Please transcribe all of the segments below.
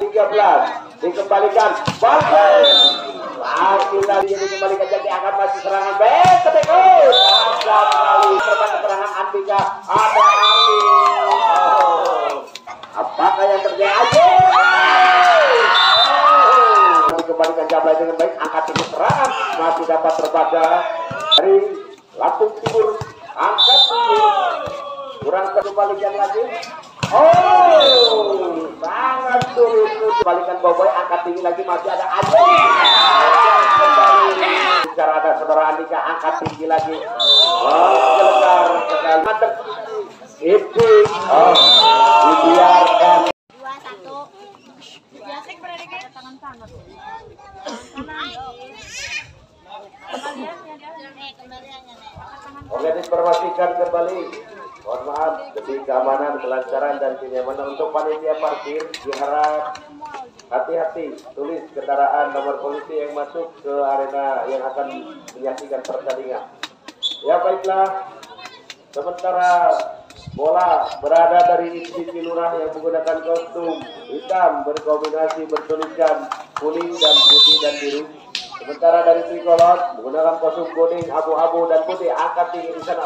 13 dikembalikan bagus. Lagi tadi dikembalikan jadi akan masih serangan back ketik ada kali terbang serangan Andika ada Ali. Apakah yang terjadi? Dikembalikan Jablay dengan baik angkat tinggi serangan masih dapat terbaca dari Lampung Timur angkat tinggi kurang terkembalikan lagi. Sangat sulit kembalikan Boboy angkat tinggi lagi masih ada Adi. Bicara ada saudara Andika angkat tinggi lagi. Sebentar sekali mantap. Itu dibiarkan. 2-1. Biasa berada tangan sana tuh. Oke, diinformasikan kembali. Mohon maaf demi keamanan, kelancaran dan kenyamanan untuk panitia parkir diharap hati-hati tulis kendaraan nomor polisi yang masuk ke arena yang akan menyaksikan pertandingan. Ya baiklah, sementara bola berada dari sisi lurah yang menggunakan kostum hitam berkombinasi bertuliskan kuning dan putih dan biru. Sementara dari trikolor menggunakan kostum kuning, abu-abu dan putih angkat tinggi di sana.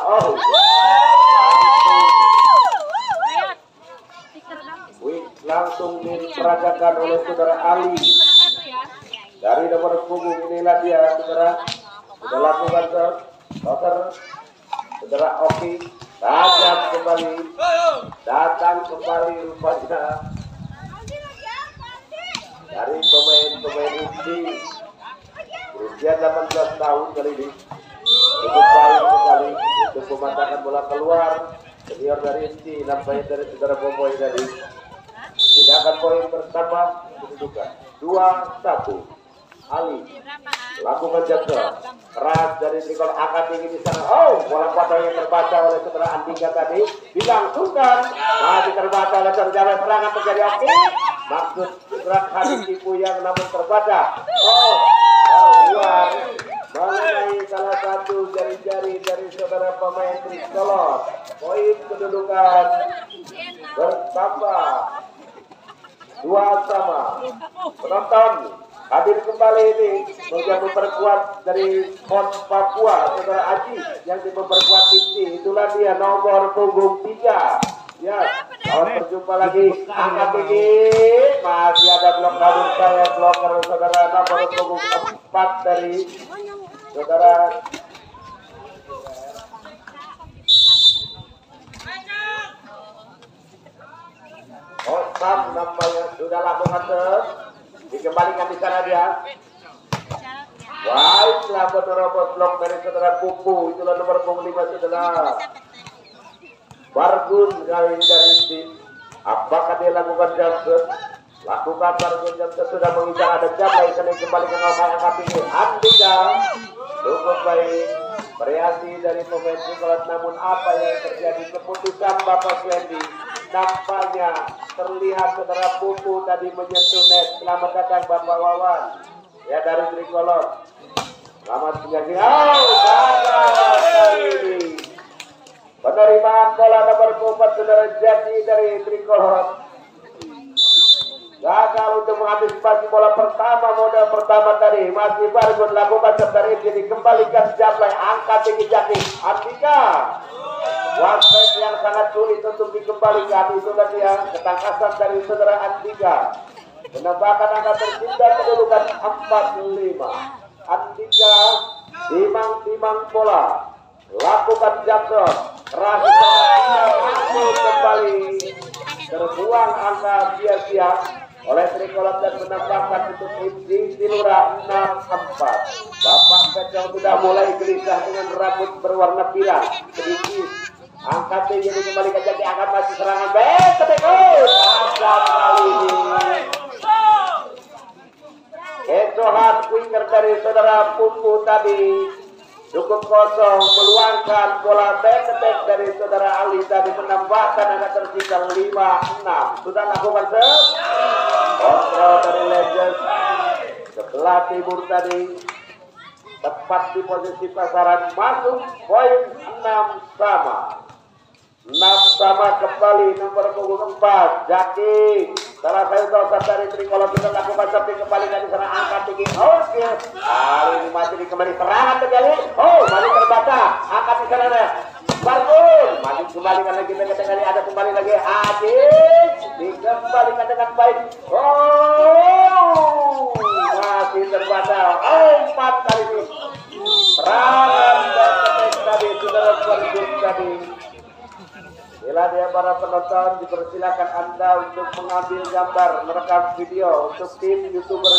Langsung diperagakan oleh saudara Ali dari nomor punggung. Inilah dia saudara sudah lakukan saudara Oki datang kembali rupanya dari pemain inti berusia 18 tahun kali ini cukup baik sekali untuk mematahkan bola keluar. Senior dari inti nampaknya dari saudara Boboy tadi. Tindakan poin pertama kedudukan 2-1. Ali lakukan jadwal keras dari trikolor angkat tinggi di sana. Bola potong yang terbaca oleh saudara Andika tadi dilangsungkan masih terbaca oleh saudara serangan terjadi. Oke, maksud gerak hati tipu yang namun terbaca. Luar mengenai salah satu jari-jari dari saudara pemain trikolor. Poin kedudukan bertambah 2-2. Penonton hadir kembali ini untuk memperkuat dari PON Papua saudara Aji yang memperkuat inti. Itulah dia nomor punggung 3. Ya, kalau berjumpa lagi angkat tinggi masih ada blok kabur saya bloker saudara nomor punggung 4 dari saudara Osam nampaknya sudah lakukan dikembalikan di sana dia. Baiklah penerobos blok dari saudara Pupu. Itulah nomor punggung 5 saudara Bargun kali ini dari tim. Apakah dia lakukan jumpshot? Lakukan Bargun jumpshot sudah mengincar ada Jablay seni kembalikan oleh angkat tinggi Andika. Cukup baik variasi dari pemain trikolor, namun apa yang terjadi keputusan Bapak Swendi nampaknya terlihat saudara Pupu tadi menyentuh net. Selamat datang Bapak Wawan ya dari trikolor. Selamat menyaksikan. Penerimaan bola nomor 4 saudara Jati dari trikolor gagal untuk mengantisipasi bola pertama. Modal pertama tadi masih baru dilakukan sebentar ini dikembalikan Jablay angkat tinggi Jati Andika. Wasit yang sangat sulit untuk dikembalikan. Itulah dia ketangkasan dari saudara Andika. Menambahkan angka tercipta kedudukan 4-5. Andika timang bola lakukan jumper keras kembali terbuang angka sia-sia oleh trikolor dan menambahkan untuk inti lurah 6-4. Bapak Pecong sudah mulai gelisah dengan rambut berwarna pirang sedikit. Angkat tinggi dikembalikan jadi akan masih serangan back ketik angkat kali ini. Kecohan winger dari saudara Pupu tadi cukup kosong meluangkan bola back ketik dari saudara Ali tadi menambahkan angka tersisa 5-6. Sudah lakukan kontrol dari Legends sebelah timur tadi tepat di posisi pasaran masuk poin 6 sama. sama kembali nomor punggung 4 Jaki. Salah satu dari Tricolor kita lakukan seperti kembali dari sana angkat tinggi. Oke. Kali ini masih kembali serangan terjadi. Oh, masih terbata. Angkat di sana ada. Bagus. Masih kembalikan lagi kali ada kembali lagi Adit. Dikembalikan dengan baik. Oh, masih terbata. Oh, 4 kali ini. Serangan tadi sudah berdua tadi. Bila dia para penonton dipersilakan Anda untuk mengambil gambar, merekam video untuk tim YouTuber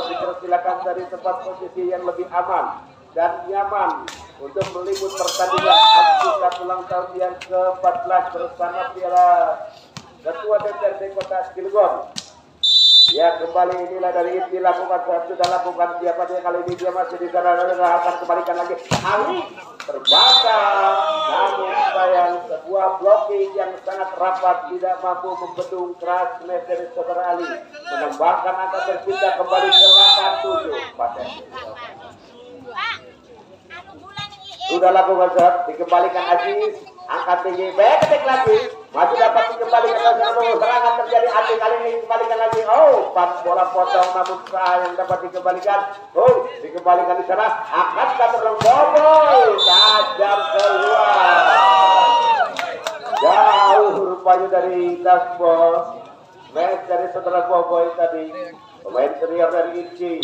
dipersilakan dari tempat posisi yang lebih aman dan nyaman untuk meliput pertandingan angkutan ulang tahun yang ke-14 bersama Piala Ketua DPRD Kota Cilegon. Ya, kembali inilah dari ini lakukan sudah lakukan siapa dia kali ini dia masih di sana akan kembalikan lagi Ali terbata namun sayang sebuah blocking yang sangat rapat tidak mampu membendung keras dari saudara Ali menembakkan angka tercipta kembali ke langkah 7 pada sudah lakukan shot dikembalikan Aziz angkat tinggi back lagi masih dapat dikembalikan lagi serangan terjadi Adi kali ini dikembalikan lagi oh pas bola potong namun yang dapat dikembalikan oh dikembalikan di sana akan terlalu bobol tajam keluar jauh rupanya dari dashboard match dari saudara Boboy tadi pemain senior dari Inci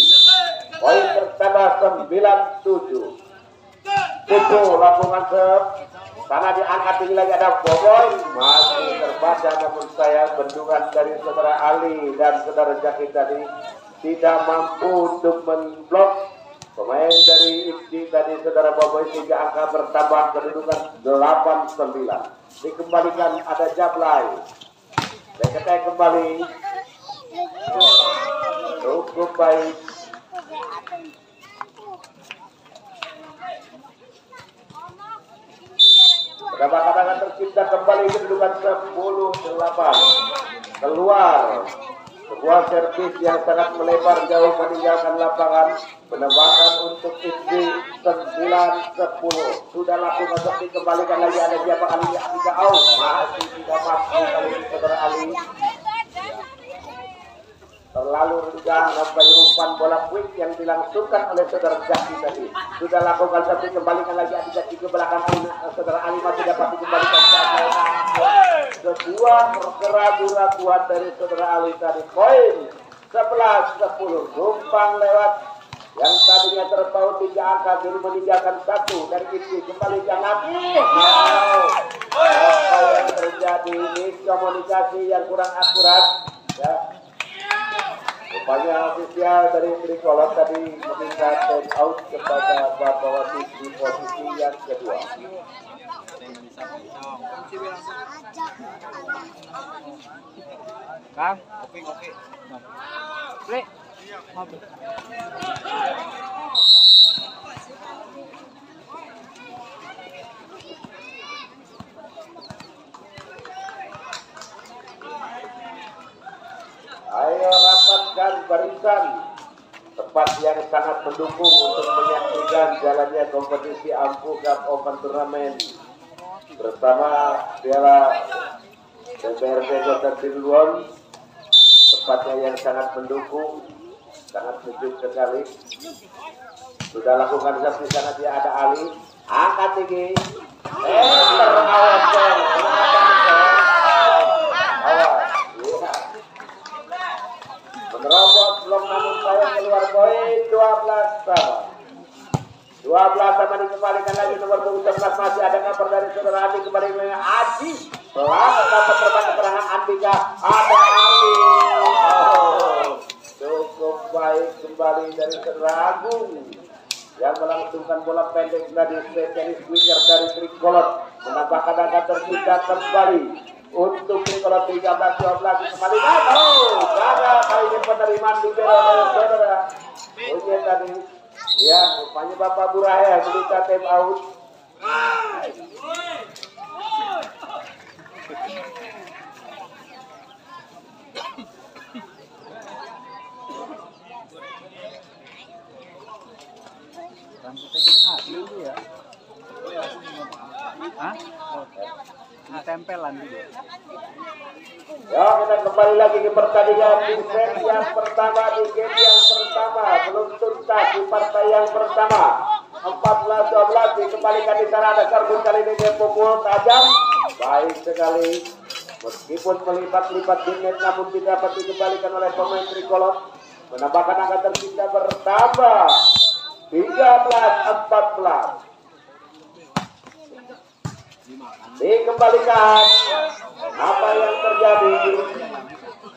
poin bertambah 9-7 Pupu lakukan karena diangkat tinggi lagi ada Boboy masih terbaca namun saya bendungan dari saudara Ali dan saudara Jaki tadi tidak mampu untuk memblok pemain dari Ipsi tadi saudara Boboy sehingga angka bertambah kedudukan 8-9 dikembalikan ada Jablay Beketek kembali cukup baik kadang-kadang tercipta kembali kedudukan 10-8 keluar sebuah servis yang sangat melebar jauh meninggalkan lapangan menembakkan untuk Ipsi 9-10 sudah lakukan seperti kembalikan lagi ada siapa kali ini Abika masih tidak mampu kali ini saudara Ali terlalu rendah sampai umpan bola quick yang dilangsungkan oleh saudara Jaki tadi sudah lakukan satu kembalikan lagi Adi Jaki ke belakang saudara Ali masih dapat dikembalikan sebuah keraguan dari saudara Ali tadi poin 11-10 numpang lewat yang tadinya terpaut 3 angka jadi meninggalkan 1 dari Ipsi kembali jangan apa yang terjadi ini komunikasi yang kurang akurat ya. Rupanya ofisial dari Tricolor tadi meminta time out kepada Bapak Wasit di posisi yang kedua. Kang, oke. Play. Ayo rapatkan barisan tempat yang sangat mendukung untuk menyaksikan jalannya kompetisi Ampu Cup Open Turnamen bersama Piala DPRD Kota Cilegon tempatnya yang sangat mendukung sangat sejuk sekali sudah lakukan di sana dia ada Ali angkat tinggi menerobos belum namun saya keluar poin 12 sama dikembalikan lagi nomor 11 masih ada kabar dari saudara Adi kembali dengan Aji selamat dapat terbang keterangan Andika ada Ali cukup baik kembali dari saudara Agung yang melangsungkan bola pendek dari spesialis winger dari Tricolor menambahkan angka tercipta kembali untuk Tricolor 13-12 kembali gagal kali ini penerimaan di saudara punya tadi ya rupanya Bapak Buraya meminta time out Rambutnya kan asli itu ya. Hah? Tempelan juga. Ya, kita kembali lagi ke pertandingan di set yang pertama, di game yang pertama. Belum tuntas di partai yang pertama. 14-12 dikembalikan di sana. Ada Karbun kali ini dia pukul tajam. Baik sekali. Meskipun melipat-lipat di net, namun tidak dapat dikembalikan oleh pemain Tricolor. Menambahkan angka tersisa bertambah 13-14. Dikembalikan. Apa yang terjadi?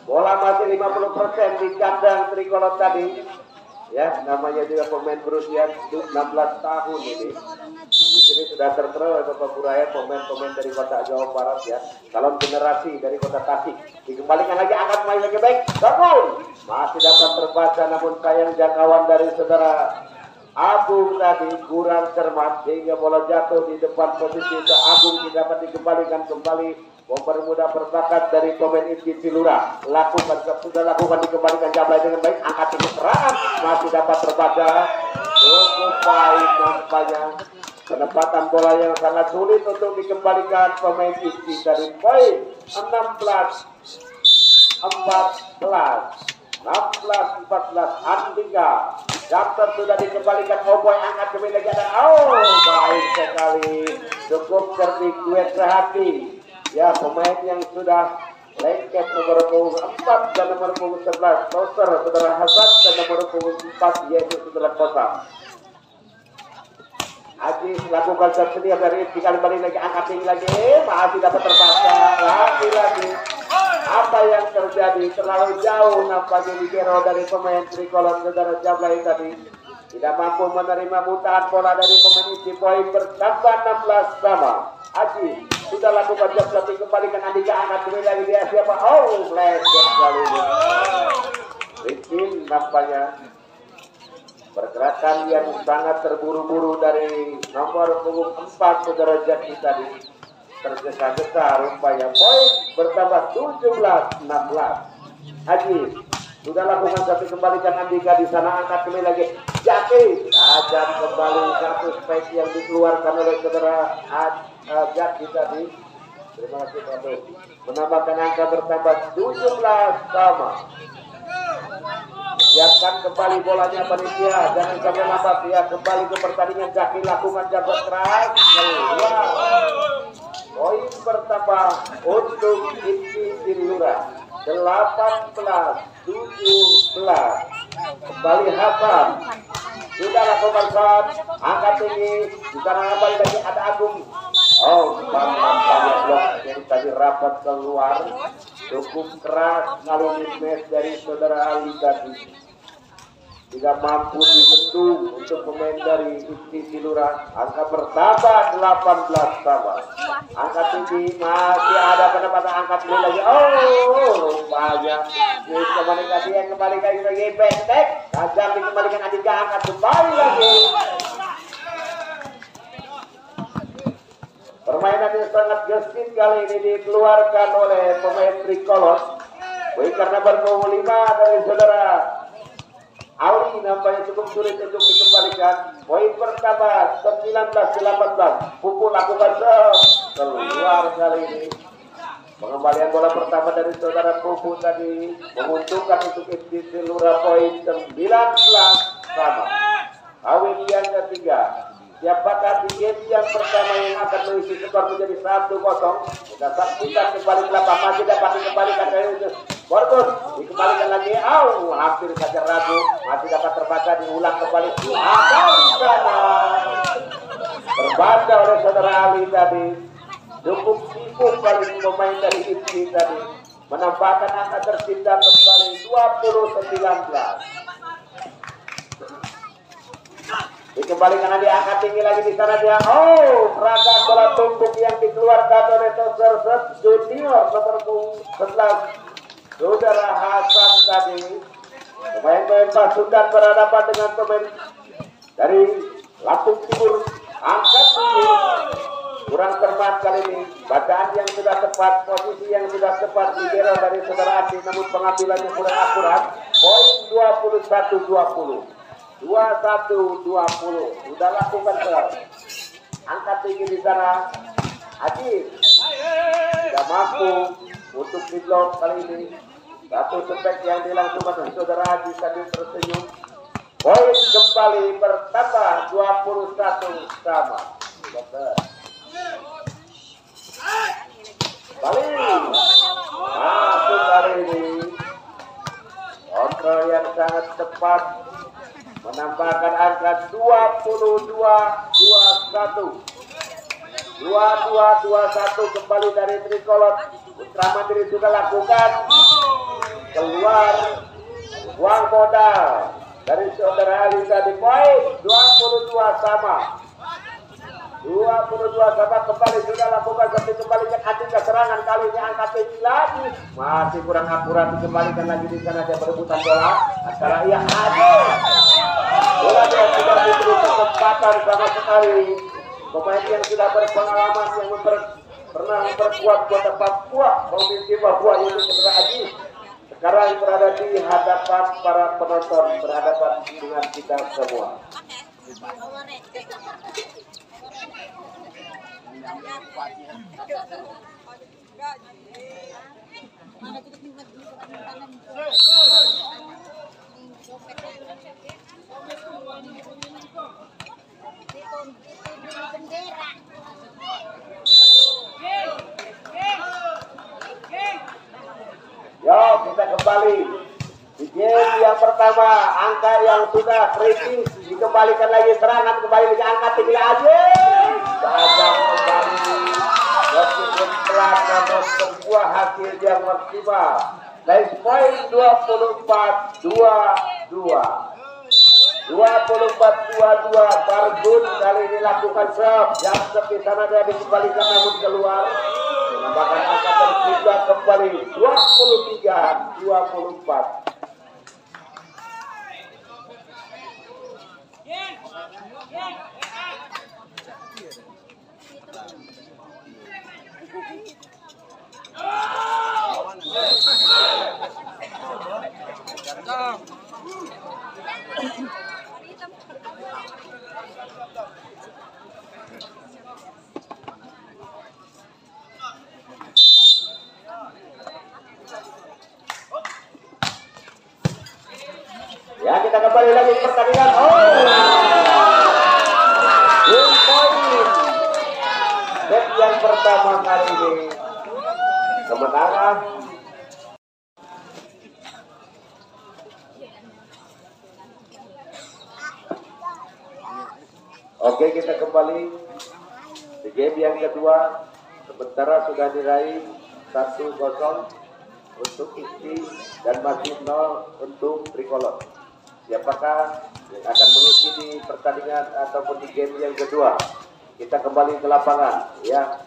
Bola masih 50% di kandang Tricolor tadi. Ya, namanya juga pemain berusia 16 tahun ini. Di sini sudah tertera oleh Bapak Buraya pemain-pemain dari kota Jawa Barat ya. Calon generasi dari kota Tasik. Dikembalikan lagi, angkat main lagi baik. Bangun. Masih dapat terbaca, namun sayang jangkauan dari saudara Agung tadi kurang cermat sehingga bola jatuh di depan posisi Agung. Tidak dapat dikembalikan kembali. Mempermudah berbakat dari pemain Inti Silura. Sudah lakukan dikembalikan Jablay dengan baik. Angkat tinggi serangan masih dapat terbaca. Cukup baik nampaknya. Penempatan bola yang sangat sulit untuk dikembalikan pemain Inti dari poin 16-14. 16-14 Andika. Daftar sudah dikembalikan. Oboy angkat kembali lagi ada. Oh, baik sekali. Cukup cerdik, duet sehati. Ya, pemain yang sudah lengket nomor punggung 4 dan nomor punggung 11 Toser saudara Hasan dan nomor punggung 4 yaitu saudara Kosam. Aji lakukan tersedia dari dikali balik lagi, angkat tinggi lagi, masih dapat terbaca lagi. Apa yang terjadi? Terlalu jauh nampaknya di kero dari pemain Tricolor saudara Jablay tadi. Tidak mampu menerima mutaan bola dari pemain Inti. Poin bertambah 16 sama. Aji sudah lakukan jab tapi kembalikan Andika, angkat kembali lagi dia siapa? Oh, meleset kali ini. Rizkin nampaknya pergerakan yang sangat terburu-buru dari nomor punggung 4 saudara Jaki tadi. Tergesa-gesa rupanya. Poin bertambah 17-16. Aji sudah lakukan tapi kembalikan Andika di sana, angkat kembali lagi Jaki. Tajam kembali satu spike yang dikeluarkan oleh saudara Jaki tadi. Terima kasih Prabu. Menambahkan angka bertambah 17 sama. Siapkan kembali bolanya panitia, jangan sampai lambat ya. Kembali ke pertandingan. Jaki lakukan jabat keras keluar. Poin bertambah untuk Inti Silura 18-17. Kembali Hasan sudah lakukan shot, angkat tinggi di sana kembali lagi ada Agung. Oh, tampaknya blok yang tadi rapat keluar. Cukup keras kali ini smash dari saudara Ali tadi. Tidak mampu dibendung untuk pemain dari Inti Silura. Angka bertambah 18 sama. Angka tinggi masih ada penempatan, angkat dulu lagi. Oh, rupanya kembalikan lagi back. Tajam dikembalikan Andika, angkat kembali lagi. Permainan yang sangat gesit kali ini dikeluarkan oleh pemain Tricolor. Karena berpunggung 5 dari saudara Ali nampaknya cukup sulit untuk dikembalikan. Poin pertama 19-18. Pukul lakukan keluar kali ini. Pengembalian bola pertama dari saudara Pupu tadi menguntungkan untuk Inti Silura. Poin 19 sama. Awin yang ketiga. Siapakah di game yang pertama yang akan mengisi skor menjadi 1-0? Kita saksikan kembali ke belakang, masih dapat dikembalikan dari Borgus, dikembalikan lagi. Hampir saja ragu, masih dapat terbaca, diulang kembali. Terbaca oleh saudara Ali tadi. Cukup sibuk kali pemain dari Inti tadi. Menambahkan angka tercipta kembali 20-19. Dikembalikan lagi, angkat tinggi lagi di sana dia. Oh, perangkat bola tumpuk yang dikeluarkan oleh Toser Junior nomor 11 saudara Hasan tadi. Pemain-pemain Pasundan berhadapan dengan pemain dari Lampung Timur. Angkat tinggi, kurang cermat kali ini. Bacaan yang sudah tepat, posisi yang sudah tepat dikira dari saudara Adi, namun pengambilannya kurang akurat. Poin 21-20. 21-20. Sudah lakukan keras. Angkat tinggi di sana. Aji tidak mampu untuk diblok kali ini. Satu step yang dilangsungkan saudara Haji sambil tersenyum. Poin kembali bertambah 21 sama. Balik masuk kali ini. Kontrol yang sangat tepat menambahkan angka 22-21. 22-21 kembali dari Trikolor. Putra Mandiri sudah lakukan keluar uang modal dari saudara Alisa di poin 22 sama. 22 sama kembali sudah lakukan tapi kembalikan Andika serangan kali ini angkat tinggi lagi. Masih kurang akurat dikembalikan lagi di sana dia berebutan bola antara ia ada. Bola dia tidak diberi kesempatan sama sekali. Pemain yang sudah berpengalaman yang pernah memperkuat kota Papua, provinsi Papua ini Saudara Haji. Sekarang berada di hadapan para penonton, berhadapan dengan kita semua. Yo, kita kembali di game yang pertama. Angka yang sudah rating dikembalikan lagi serangan kembali dengan angka tinggi aja. Tajam kembali. Meskipun pelan namun sebuah hasil yang maksimal. Dari poin 24-22. 24-22 Bargun kali ini lakukan serve. Yang sepi sana dia dikembalikan namun keluar. Menambahkan angka tertiga kembali 23-24. Ya, kita kembali lagi ke pertandingan. Win point. Set yang pertama kali ini kemenangan. Oke, kita kembali di game yang kedua. Sementara sudah diraih 1-0 untuk Isti dan masih 0 untuk Trikolor. Siapakah yang akan mengisi di pertandingan ataupun di game yang kedua? Kita kembali ke lapangan, ya.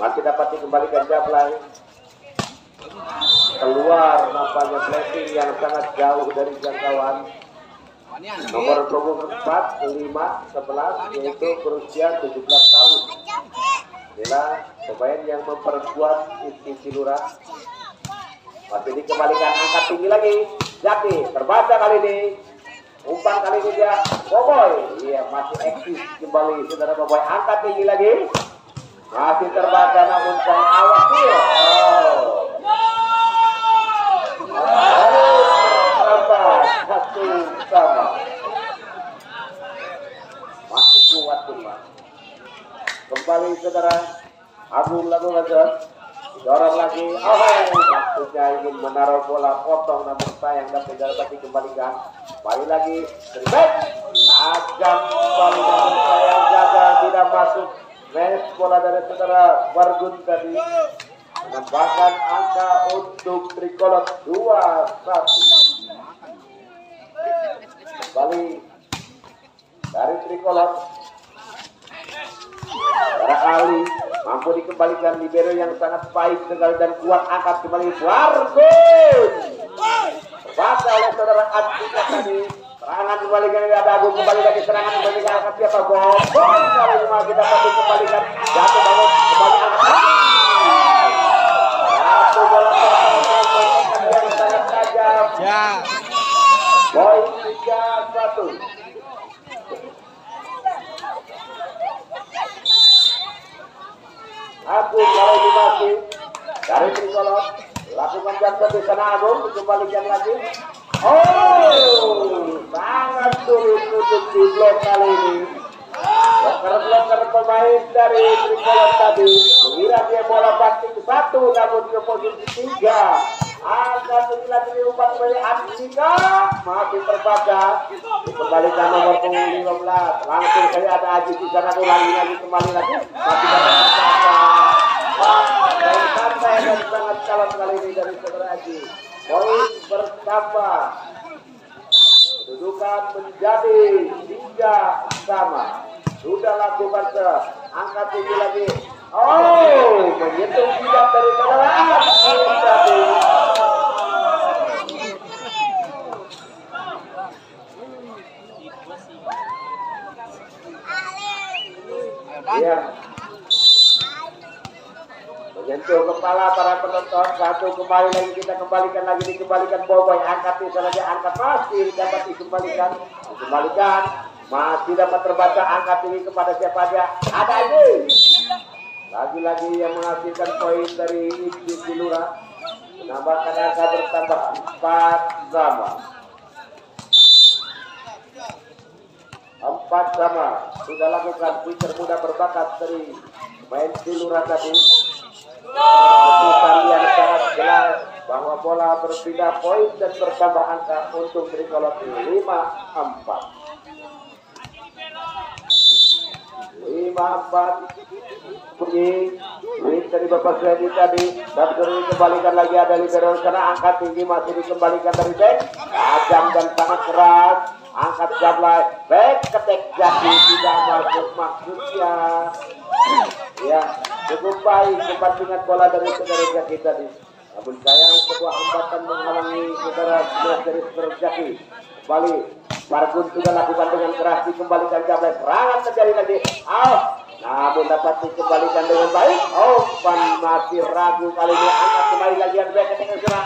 Masih dapat dikembalikan Jablay. Keluar nampaknya blessing yang sangat jauh dari jangkauan. Nomor 24, 5, 11 yaitu berusia 17 tahun. Inilah pemain yang memperkuat Isti Cilura. Masih dikembalikan angkat tinggi lagi. Jaki terbaca kali ini. Umpan kali ini dia Boboy. Iya, masih eksis kembali saudara Boboy. Angkat tinggi lagi. Masih terbaca namun sang awas dia. Satu sama. Masih kuat cuma. Kembali saudara Agung lagu Lajar. Dorong lagi, maksudnya ingin menaruh bola potong namun sayang dan tidak dapat dikembalikan. Kembali lagi, terbaik, tajam kembali namun sayang gagal tidak masuk. Mes bola dari saudara Wargun tadi menambahkan angka untuk Trikolor 2-1. Kembali dari Trikolor. Para Ali mampu dikembalikan libero yang sangat baik sekali dan kuat, angkat kembali Wargun. Terbaca oleh saudara Atika tadi. Serangan kembalikan ada Agung, kembali lagi serangan kembali angkat siapa Boboy. Kali ini masih dapat dikembalikan. Jatuh bangun kembali angkat. Satu bola yang sangat tajam. Poin 3-1. Agung kali ini masih dari Trikolor lakukan jam di sana Agung dikembalikan lagi. Oh, sangat sulit untuk di blok kali ini. Bloker pemain dari Trikolor tadi mengira dia bola banting satu namun ke posisi 3. Angkat ini lagi diumpan oleh Andika masih terbaca dikembalikan nomor 15 langsung saja ada Aji di sana lagi kembali lagi masih terbaca dan santai dan sangat calon kali ini dari saudara Aji. Poin bertambah, kedudukan menjadi 3 sama. Sudah lakukan angkat tinggi lagi. Oh, menyentuh tidak dari saudara Aji. Iya. Menyentuh kepala para penonton. Satu kembali lagi kita dikembalikan Boboy. Angkat di sana angkat masih dapat dikembalikan. Masih dapat terbaca angkat ini kepada siapa aja. Ada aja. Lagi-lagi yang menghasilkan poin dari Ibnu Silura. Menambahkan angka bertambah 4 sama. 4 sama. Sudah lakukan pitcher muda berbakat dari main Silura tadi. Keputusan yang sangat jelas bahwa bola berpindah poin dan bertambah angka untuk Trikolor 5-4. 5-4 bunyi win dari Bapak Suedi tadi dan dikembalikan lagi ada libero karena angkat tinggi masih dikembalikan dari back tajam dan sangat keras angkat jablay back ketek jati tidak masuk maksudnya ya cukup baik kepentingan bola dari saudara Jaki tadi namun sayang sebuah hambatan menghalangi saudara dari saudara Jaki kembali Pargun sudah lakukan dengan keras dikembalikan jablay serangan terjadi lagi namun dapat dikembalikan dengan baik. Masih ragu kali ini angkat kembali lagi yang baik ketika serang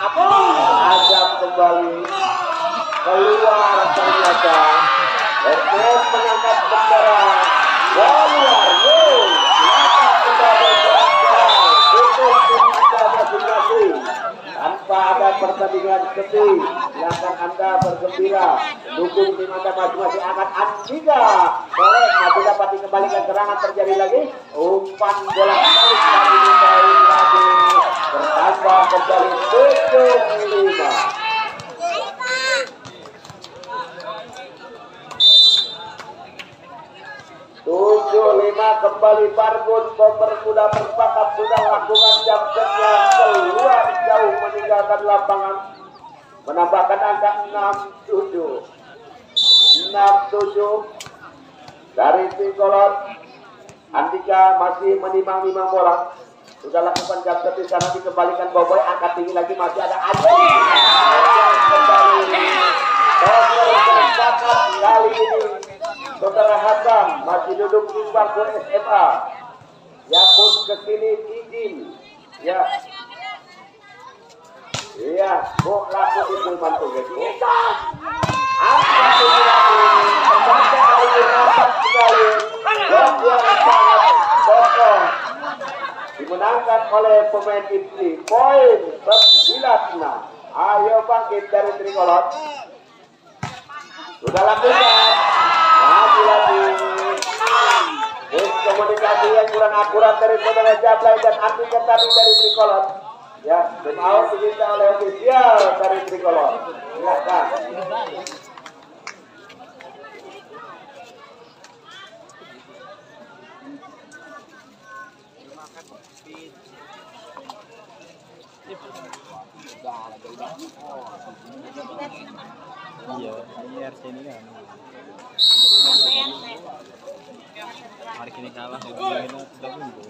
ajak kembali keluar ternyata Esmes mengangkat bendera keluar tanpa ada pertandingan sedih. Silakan Anda bergembira dukung tim Anda masing-masing angkat Andika boleh masih dapat dikembalikan serangan terjadi lagi umpan bola kembali lagi bertambah kembali 7-5 kembali Pargun pemuda berbakat sudah lakukan jam sekian keluar jauh meninggalkan lapangan menambahkan angka 6-7 dari Trikolor. Andika masih menimang-nimang bola sudah lakukan jam di sana dikembalikan Boboy angkat tinggi lagi masih ada Aji kembali kali ini saudara Hasan masih duduk di bangku SMA ya pun kesini izin ya iya kok laku itu mantu gitu angkat tinggi lagi terbaca kali ini rapat sekali blok yang sangat kokoh dimenangkan oleh pemain Ibli poin 9-6. Ayo bangkit dari Trikolor sudah lakukan lagi komunikasi yang kurang akurat dari saudara Jablay dan Andika tadi dari Trikolor ya tim out diminta oleh ofisial dari Trikolor silakan. Iya, ini RC ini kan. Hari ini kalah, kita udah unggul.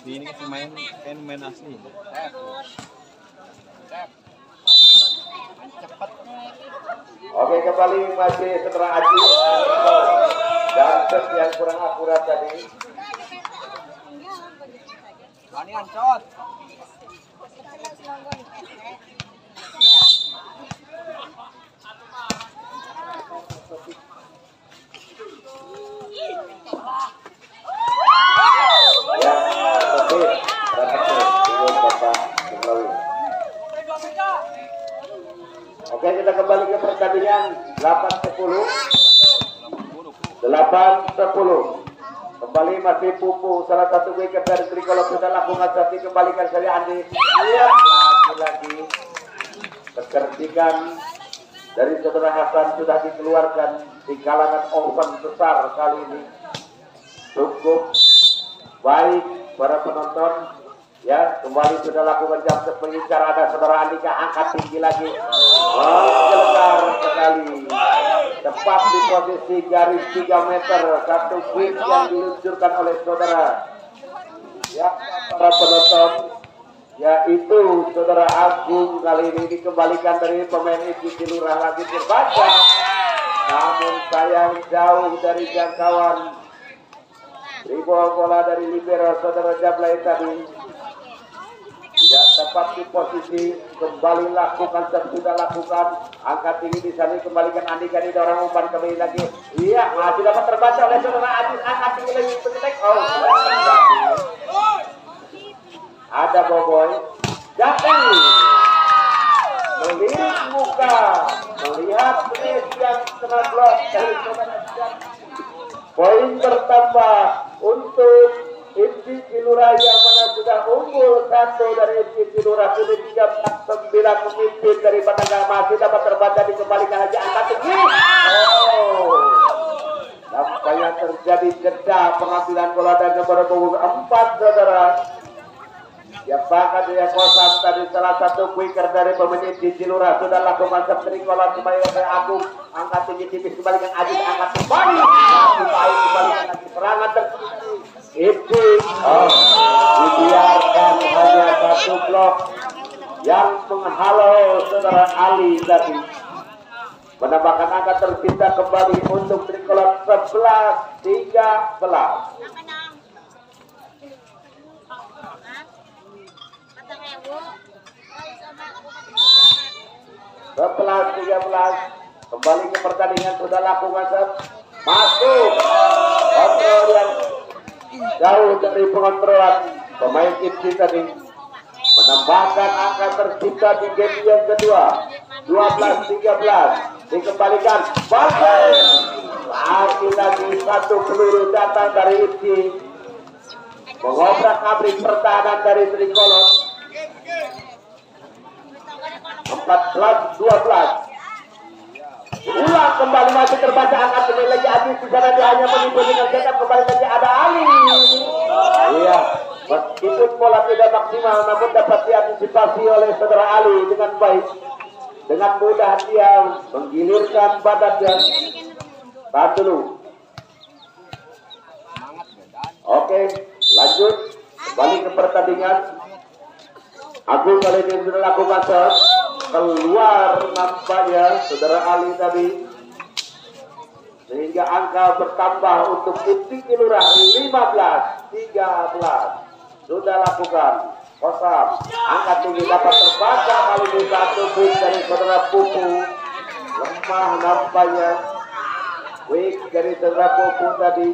Ini kan main asli. Oke kembali masih setelah Aji dan set yang kurang akurat tadi. Ini ancot. Oke, kita kembali ke pertandingan 8-10. 8-10. Kembali masih Pupu, salah satu wicket dari Tricolor sudah lakukan tapi kembalikan saja Andi. Iya, lagi-lagi kecerdikan dari saudara Hasan sudah dikeluarkan di kalangan open besar kali ini. Cukup baik para penonton. Ya, kembali sudah lakukan jam mengincar, ada saudara Andika angkat tinggi lagi. Gelegar sekali. Tepat di posisi garis 3 meter. Satu quick yang diluncurkan oleh saudara. Ya, para penonton. Yaitu saudara Agung kali ini dikembalikan dari pemain Ipti Lurah lagi terbaca. Namun sayang jauh dari jangkauan. Ribol bola dari libero saudara Jablay tadi. Tidak tepat di posisi, kembali lakukan, sudah lakukan, angkat tinggi di sana, kembalikan Andika didorong umpan kembali lagi. Iya, masih dapat terbaca oleh saudara Adis, angkat tinggi lagi, pencetek. Oh, ada Boboy, Jati melirik muka, melihat finish yang kena blok dari saudara Jati. Poin bertambah untuk Ipti Cilura yang mana sudah unggul 1 dari Ipti Cilura, kini 13-9 memimpin dari Batangga. Masih dapat terbaca, dikembalikan aja angkat tinggi. Oh, nampaknya terjadi jeda pengambilan bola dan nomor punggung 4 saudara. Ya bahkan dia kosan tadi salah satu quicker dari pemain Ipti Cilura sudah lakukan Tricolor kembali oleh Agung, angkat tinggi tipis kembalikan Aziz, angkat kembali. Masih baik kembalikan lagi serangan terjadi. Itu dibiarkan hanya satu blok yang menghalau saudara Ali tadi. Menambahkan angka tercipta kembali untuk Tricolor 11-13. Sebelas 13 kembali ke pertandingan sudah lakukan masuk kontrol yang jauh dari pengontrolan pemain Ipti tadi, menambahkan angka tercipta di game yang kedua 12-13 dikembalikan balik lagi satu peluru datang dari Ipti mengobrak-abrik pertahanan dari Tricolor. 14-12 ulang kembali masih terbaca angkat kembali lagi Adis di sana, dia hanya menipu dengan setup, kembali lagi ada Ali. Iya, meskipun bola tidak maksimal namun dapat diantisipasi oleh saudara Ali dengan baik. Dengan mudah dia menggilirkan badannya. Tahan dulu. Oke, lanjut kembali ke pertandingan. Agung kali ini sudah lakukan shot keluar nampaknya saudara Ali tadi, sehingga angka bertambah untuk Ipti Cilura 15-13 sudah lakukan kosong. Angka tinggi dapat terbaca kali ini satu quick dari saudara Pupu, lemah nampaknya quick dari saudara Pupu tadi,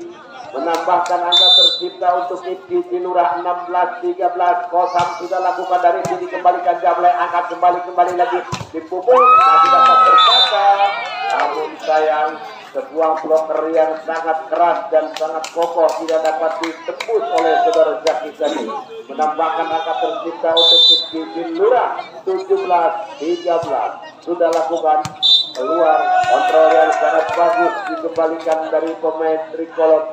menambahkan angka tercipta untuk Ipti Cilura 16-13. Kosam sudah lakukan dari sini, kembalikan Jablay, angkat kembali lagi dipukul, masih dapat terbaca. Namun sayang sebuah bloker yang sangat keras dan sangat kokoh tidak dapat ditembus oleh saudara Zaki tadi. Menambahkan angka tercipta untuk Ipti Cilura 17-13 sudah lakukan keluar, kontrol yang sangat bagus dikembalikan dari pemain Tricolor,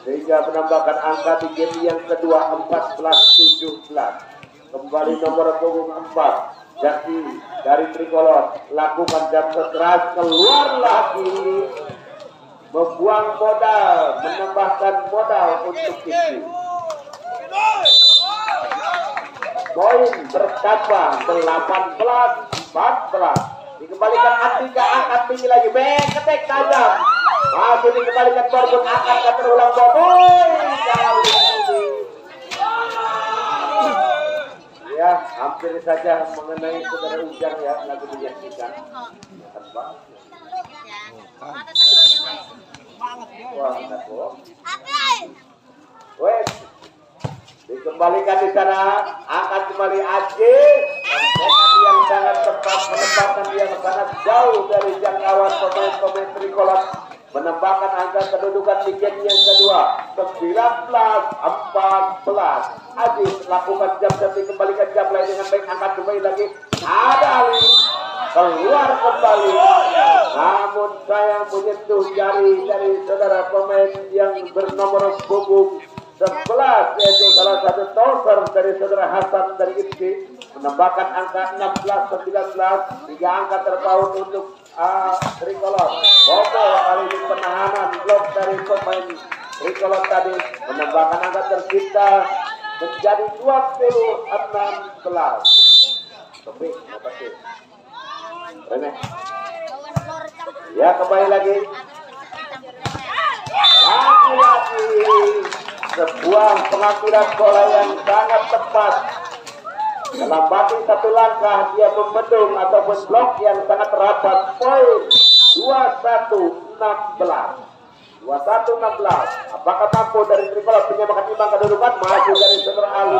sehingga menambahkan angka di game yang kedua 14-17. Kembali nomor punggung 4 Jaki dari Tricolor lakukan jam keras, keluar lagi, membuang modal, menambahkan modal untuk Ipti. Poin bertambah 18-14. Dikembalikan Andika, angkat tinggi lagi, ketek tajam. Masih dikembalikan Borbon, angkat terulang Boboy. Ya, hampir saja mengenai saudara Ujang ya, lagi menyaksikan. Wah, enggak bohong. Wes, dikembalikan di sana, angkat kembali Ajis. yang sangat tepat, penempatan yang sangat jauh dari jangkauan pemain-pemain Tricolor, menambahkan angka kedudukan di game yang kedua 19-14. Aziz lakukan jam setting, kembalikan jam lain dengan baik, angkat kembali lagi, ada Ali keluar kembali, namun sayang menyentuh jari dari saudara pemain yang bernomor punggung 11, yaitu salah satu toser dari saudara Hasan dari IPSI, menambahkan angka 16-19, 3 angka terpaut untuk Tricolor. Bobo kali ini penahanan blok dari pemain Tricolor tadi, menambahkan angka tercipta menjadi 20-16. Lebih, ya, kembali lagi. Lagi-lagi sebuah pengambilan bola yang sangat tepat. Dalam batin satu langkah dia membendung ataupun blok yang sangat rapat. Poin 21-16. 21-16. Apakah mampu dari Tricolor menyamakan imbang kedudukan? Maju dari saudara Ali.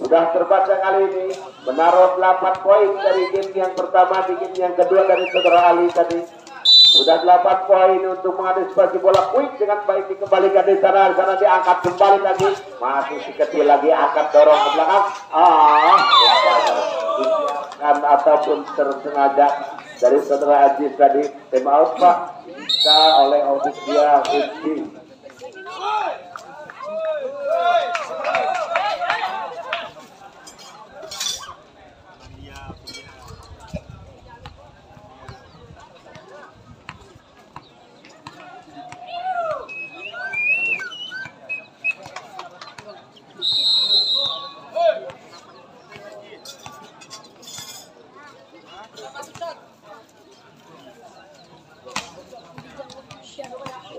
Sudah terbaca kali ini menaruh 8 poin dari game yang pertama, di game yang kedua dari saudara Ali tadi. Sudah 8 poin untuk mengantisipasi bola quick dengan baik, dikembalikan di sana diangkat kembali lagi, masih si kecil lagi, angkat dorong ke belakang, ataupun tersengaja dari saudara Aziz tadi. Time out Pak, bisa oleh Auditia Rizky.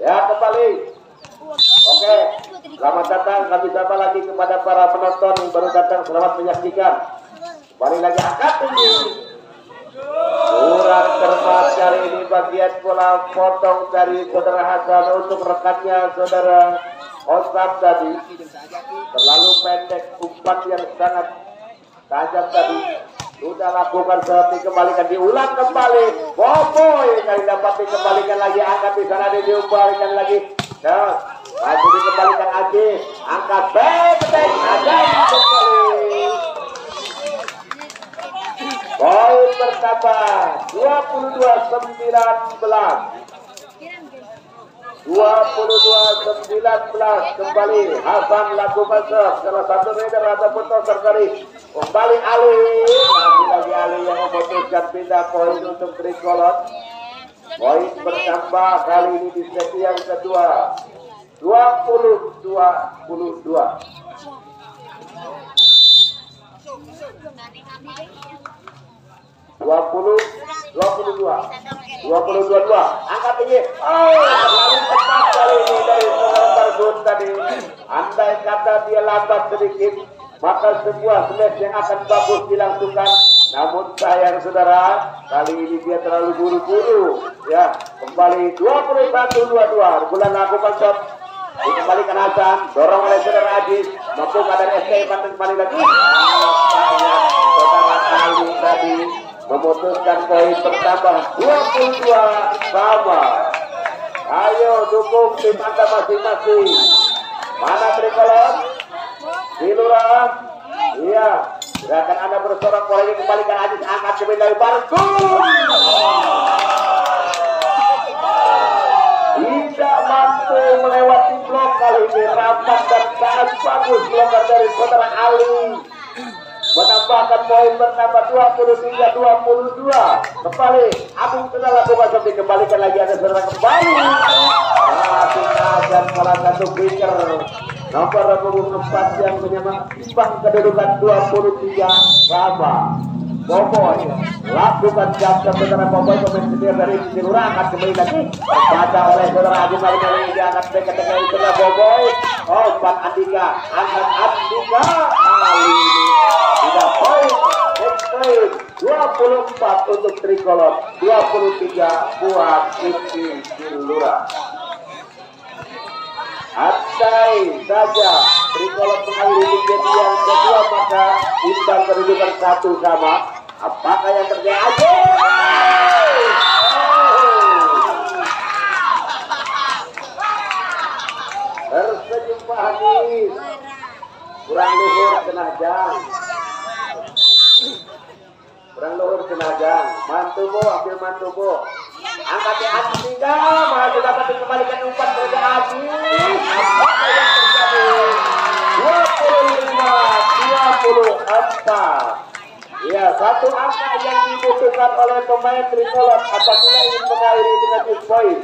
Ya, kembali. Oke, selamat datang. Kami sapa lagi kepada para penonton yang baru datang. Selamat menyaksikan. Kembali lagi, angkat tinggi. Kurang cermat kali ini bagian bola potong dari saudara Hasan untuk rekannya saudara Osam tadi. Terlalu pendek, umpan yang sangat tajam tadi. Sudah lakukan seperti kembalikan, diulang kembali. Boboy kali dapat dikembalikan lagi, angkat di sana diubahkan lagi. Nah, maju dikembalikan lagi, angkat back ada kembali. Poin bertambah 22-19. 22-19 kembali. Hasan lakukan serve, salah satu rider ataupun toser dari kembali Ali. Lagi Ali yang memutuskan pindah poin untuk Tricolor. Poin bertambah kali ini di set yang kedua 20-22. 22, angkat tinggi. Terlalu tepat kali ini dari saudara Targun tadi. Andai kata dia lambat sedikit, maka sebuah smash yang akan bagus dilangsungkan. Namun sayang saudara, kali ini dia terlalu buru-buru. Ya, kembali 21-22. Bulan lakukan shot, dikembalikan Hasan, dorong oleh saudara Aziz, mampu dari SK Banten kembali lagi. Saudara Ali tadi memutuskan poin bertambah 22 sama. Ayo dukung tim Anda masing-masing. Mana Tricolor? Silura. Iya, gerakan Anda bersorak, bola ini kembalikan Aziz, angkat ke dari Barkun. Tidak mampu melewati blok kali ini, rapat dan sangat bagus bloker dari saudara Ali. Menambahkan poin bertambah 23-22. Kembali Agung sudah lakukan seperti kembalikan lagi, ada saudara kembali. Dan salah satu pitcher nomor 24 yang menyeimbang kedudukan 23 sama. Boboy lakukan jam saudara Boboy, pemain senior dari Silura, akan kembali lagi terbaca oleh saudara Agung kali ini, diangkat dekat-dekat dari saudara Boboy. Umpan Andika, angkat Andika kali ini sudah poin. Next poin 24 untuk Tricolor, 23 buat Rizky Silura. andai saja Tricolor mengakhiri game yang kedua maka imbang kedudukan 1-1. Apakah yang terjadi? Tersenyum Pak Hadis, kurang luhur kenajang, mantu bu, ambil mantu bu, angkat di atas tinggal, malah dapat dikembalikan umpan kerja Hadis. Apakah yang terjadi? 25-24. Ya, satu angka yang dibutuhkan oleh pemain Tricolor apabila ingin mengakhiri dengan 1 poin.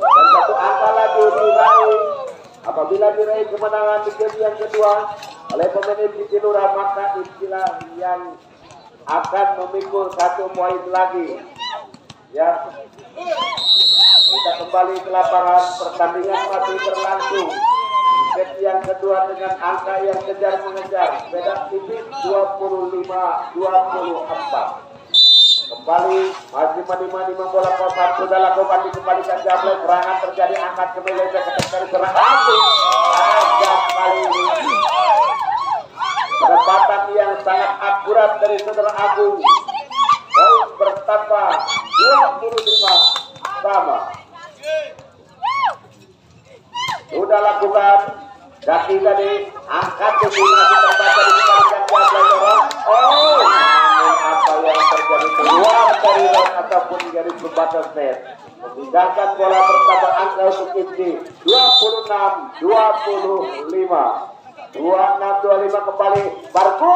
Dan satu angka lagi diraih apabila diraih kemenangan di game yang kedua oleh pemain FC Lurah, maka istilah yang akan memikul 1 poin lagi. Ya, kita kembali ke lapangan, pertandingan masih berlangsung. Game yang kedua dengan angka yang kejar mengejar, beda tipis 25-24. Kembali masih mani-mani membola kotak sudah lakukan dikembalikan Jablay, serangan terjadi, angkat ke meja ketekan serangan agak kali ini penempatan yang sangat akurat dari Saudara Agung. Poin bertambah 25 sama. Sudah lakukan kaki tadi, angkat ke masih terbaca dikembalikan Jablay dorong. Oh, apa yang terjadi keluar dari line ataupun garis pembatas net, memindahkan bola bertambah angka untuk Izdi 26-25. 26-25 kembali Barkun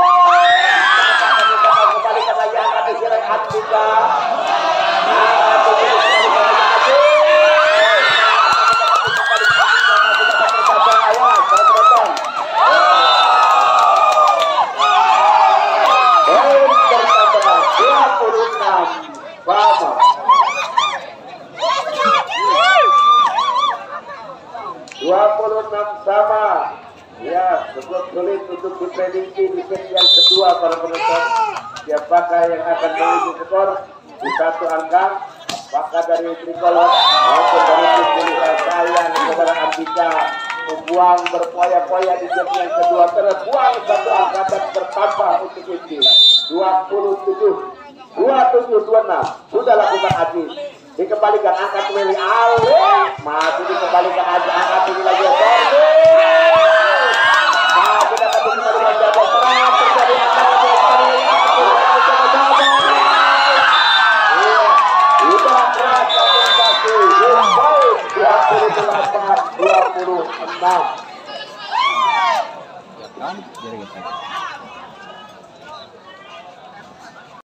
kembali ke lagi angkat di sini Andika. Sama 26 sama. Ya, cukup sulit untuk diprediksi di game yang kedua para penonton. Siapakah yang akan menuju skor di satu angka? Apakah dari Tricolor maupun dari tim sayang Saudara Andika membuang berpoya-poya di game yang kedua, terbuang 1 angka dan bertambah untuk ini 27-26. Sudah lakukan Aziz, dikembalikan angkat Willy Ale, masih dikembalikan aja angkat ini lagi masih dapat dikembalikan Jablay, serangan terjadi angkat sudah keras komunikasi 28-26.